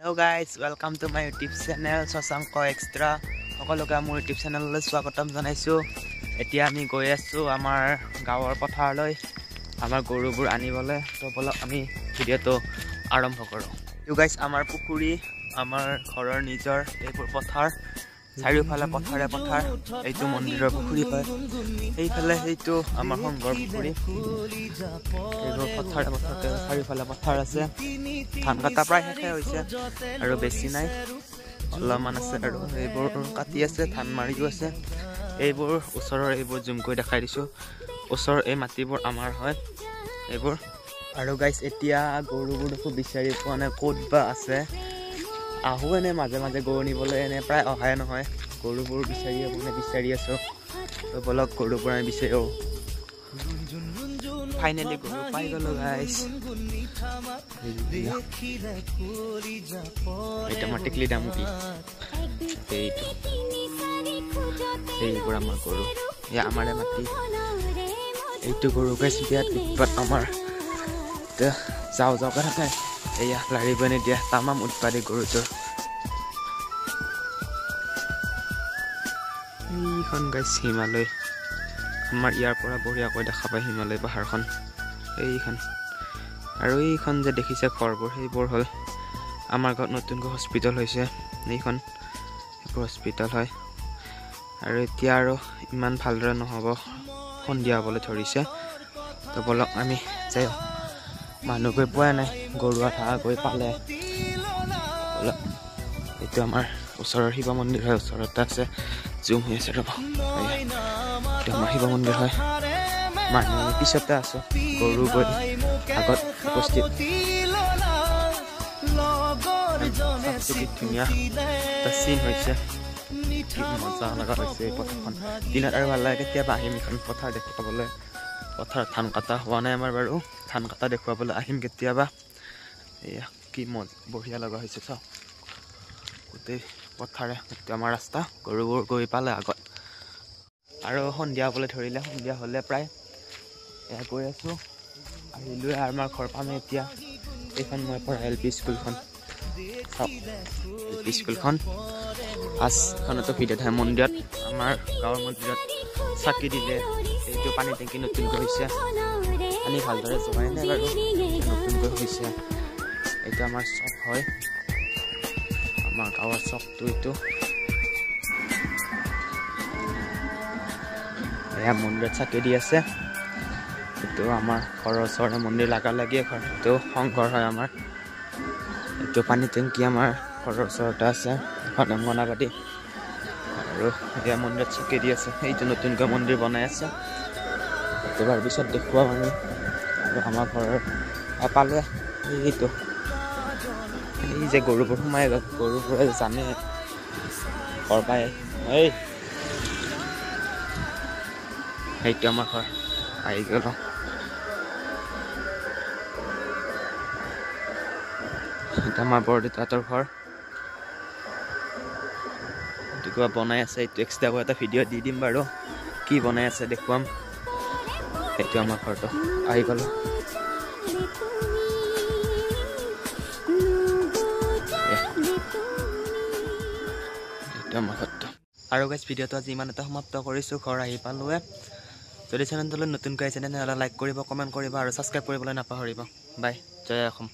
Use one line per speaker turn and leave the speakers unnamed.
Hello guys, welcome to my YouTube channel Shashanko Extra. সকলোকে মোৰ YouTube চেনেললৈ স্বাগতম জনাইছো। এতিয়া আমি গৈ আছো আমাৰ গাঁৱৰ পথাৰলৈ আমাৰ গৰুবোৰ আনিবলৈ। তো বলক আমি ভিডিওটো আৰম্ভ কৰো। You guys, আমাৰ পুখুৰী, আমাৰ ঘৰৰ নিজৰ এইবোৰ পথাৰ, চাৰিওফালে পথাৰে পথাৰ। এইটো মন্দিৰৰ পুখুৰী হয়, এইফালে এইটো আমাৰ সংঘৰ পুখুৰী। এইবোৰ পথাৰে পথাৰতে চাৰিওফালে পথাৰ আছে। ধান কাটা প্ৰায় শেষে হৈছে আৰু বেছি নাই, অলপমান আছে আৰু এইবোৰ কাটি আছে, ধান মাৰিও আছে। এইবোৰ ওচৰৰ এইবোৰ জুম কৰি দেখাই দিছোঁ, ওচৰৰ এই মাটিবোৰ আমাৰ হয় এইবোৰ। আৰু গাইছ, এতিয়া গৰুবোৰ দেখোঁ বিচাৰি পোৱা নাই, ক'ত বা আছে। আহোঁ এনে মাজে মাজে গৰু নিবলৈ, এনে প্ৰায় অহাই নহয়। গৰুবোৰ বিচাৰি আছোঁ। তো বলক গৰুবোৰ আমি বিচাৰি আহোঁ। ফাইনেলি গৰু পাই গ'লো গাইছ। এইটো আমাৰ টেকলি দামুকি, এইবোৰ আমাৰ গৰু, এয়া আমাৰে মাটি। এইটো গৰু গাইছ, বিয়াত উৎপাত আমাৰ যাওঁকে থাকে। এয়া লাৰিব নিদিয়া, তামাম উৎপাদী গৰুটোৰ। এইখন গাইছ হিমালয়, আমাৰ ইয়াৰ পৰা বঢ়িয়াকৈ দেখা পায় হিমালয় পাহাৰখন এইখন। আৰু এইখন যে দেখিছে ঘৰবোৰ, সেইবোৰ হ'ল আমাৰ গাঁৱত নতুনকৈ হস্পিটেল হৈছে। এইখন এইবোৰ হস্পিটেল হয়। আৰু এতিয়া আৰু ইমান ভালদৰে নহ'ব, সন্ধিয়া হ'বলৈ ধৰিছে। তো বলক আমি যাই, মানুহ গৈ পোৱা নাই, গৰু আধা গৈ পালে। বলক, এইটো আমাৰ ওচৰৰ শিৱ মন্দিৰ হয়, ওচৰতে আছে, জুম হৈ আছে ৰ'ব। এইটো আমাৰ শিৱ মন্দিৰ হয়। মানুহ আমি পিছতে আছোঁ, গৰু গৈ আগত উপস্থিত। কি ধুনীয়া এটা চিন হৈছে, কি মজা লগা হৈছে এই পথাৰখন। দিনত আৰু ভাল লাগে, কেতিয়াবা আহিম এইখন পথাৰ দেখুৱাবলৈ। পথাৰত ধান কটা হোৱা নাই আমাৰ বাৰু, ধান কটা দেখুৱাবলৈ আহিম কেতিয়াবা। এয়া কি বঢ়িয়া লগা হৈছে, চাওক গোটেই পথাৰে। এইটো আমাৰ ৰাস্তা, গৰুবোৰ গৈ পালে আগত। আৰু সন্ধিয়া হ'বলৈ ধৰিলে, সন্ধিয়া হ'লে প্ৰায় এয়া গৈ আছোঁ, আহিলোঁ আমাৰ ঘৰ পামেই এতিয়া। এইখন মই পঢ়া LP স্কুলখন, চাওক LP স্কুলখন। ফাৰ্ষ্টখনতো ভিডিঅ'ত হয়, মন্দিৰত, আমাৰ গাঁৱৰ মন্দিৰত চাকি দিলে। এইটো পানী টেংকি নতুনকৈ হৈছে, পানী ভালদৰে যোৱাই নাই বাৰু, নতুনকৈ হৈছে। এইটো আমাৰ চক হয়, আমাৰ গাঁৱৰ চকটো এইটো। এয়া মন্দিৰত চাকি দি আছে। এইটো আমাৰ ঘৰৰ ওচৰতে মন্দিৰ লাগি ঘৰ, এইটো সংঘৰ হয় আমাৰ। এইটো পানী টেংকি আমাৰ ঘৰৰ ওচৰতে আছে, এখন অংগনাবাদী। আৰু এয়া মন্দিৰত চাকি দি আছে, এইটো নতুনকৈ মন্দিৰ বনাই আছে। এবাৰ পিছত দেখুৱাম আমি। আৰু আমাৰ ঘৰৰ পালে এইটো, এই যে গৰুবোৰ সোমাই গ'ল, গৰুবোৰে জানে ঘৰ পায়। সেইটো আমাৰ ঘৰ, আহি গ'ল। এটা আমাৰ বৰদেউতাহঁতৰ ঘৰ, এইটো কিবা বনাই আছে। এইটো এক্সট্ৰাকৈ এটা ভিডিঅ' দি দিম বাৰু, কি বনাই আছে দেখুৱাম। সেইটো আমাৰ ঘৰটো, আহি গ'লো। এইটো আমাৰ ঘৰটো। আৰু গাইছ, ভিডিঅ'টো আজি ইমান এটা সমাপ্ত কৰিছোঁ, ঘৰ আহি পালোৱে। যদি চেনেলটোলৈ নতুনকৈ আহিছে তেনেহ'লে লাইক কৰিব, কমেণ্ট কৰিব আৰু ছাবস্ক্ৰাইব কৰিবলৈ নাপাহৰিব। বাই, জয় অসম।